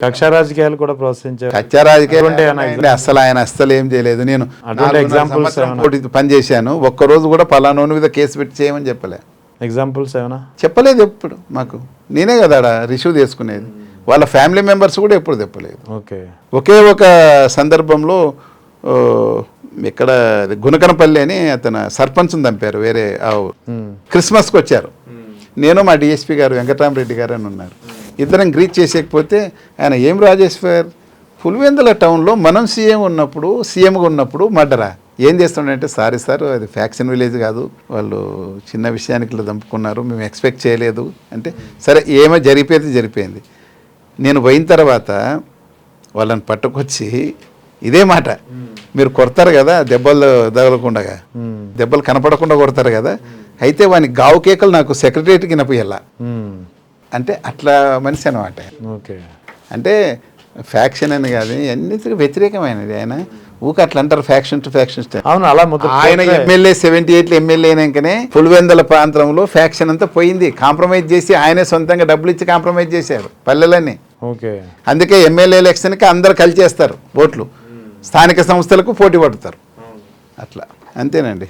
కక్ష రాజకీయాలు కూడా ప్రోత్సహించారు. కచ్చా రాజకీయాలు అస్సలు ఆయన అస్సలు ఏం చేయలేదు. నేను పనిచేశాను, ఒక్కరోజు కూడా పలానోని మీద కేసు పెట్టి చేయమని చెప్పలే. ఎగ్జాంపుల్స్ ఏమైనా చెప్పలేదు ఎప్పుడు. మాకు నేనే కదా ఆడ రిసీవ్ చేసుకునేది, వాళ్ళ ఫ్యామిలీ మెంబర్స్ కూడా ఎప్పుడు చెప్పలేదు. ఓకే. ఒకే ఒక సందర్భంలో ఇక్కడ గుణకనపల్లి అని అతను సర్పంచ్ని చంపారు వేరే క్రిస్మస్కి వచ్చారు. నేను మా డిఎస్పీ గారు వెంకటరామరెడ్డి గారు అని ఉన్నారు. ఇద్దరం గ్రీట్ చేసేకపోతే ఆయన ఏం రాజేశ్వర్, పులివెందుల టౌన్లో మనం సీఎంగా ఉన్నప్పుడు మర్డరా ఏం చేస్తుండంటే, సారీ సార్ అది ఫ్యాక్షన్ విలేజ్ కాదు, వాళ్ళు చిన్న విషయానికి ఇలా చంపుకున్నారు, మేము ఎక్స్పెక్ట్ చేయలేదు అంటే, సరే ఏమో జరిగిపోయింది. నేను పోయిన తర్వాత వాళ్ళని పట్టుకొచ్చి ఇదే మాట, మీరు కొడతారు కదా దెబ్బలు తగలకుండా, దెబ్బలు కనపడకుండా కొడతారు కదా, అయితే వాని గావు కేకలు నాకు సెక్రటరియట్కి వినపోయేలా అంటే అట్లా మనిషి అనమాట. ఓకే. అంటే ఫ్యాక్షన్ అని కాదు, అన్నిటికీ వ్యతిరేకమైనది ఆయన. ఊక అట్లా అంటారు ఫ్యాక్షన్ టు ఫ్యాక్షన్. అవును, అలా ఆయన ఎమ్మెల్యే 78 ఎమ్మెల్యే అయినాకనే పులివెందుల ప్రాంతంలో ఫ్యాక్షన్ అంతా పోయింది. కాంప్రమైజ్ చేసి ఆయనే సొంతంగా డబ్బులు ఇచ్చి కాంప్రమైజ్ చేశారు పల్లెలన్నీ. ఓకే. అందుకే ఎమ్మెల్యే ఎలక్షన్కి అందరు కలిసి చేస్తారు ఓట్లు, స్థానిక సంస్థలకు పోటీ పడతారు. అట్లా అంతేనండి.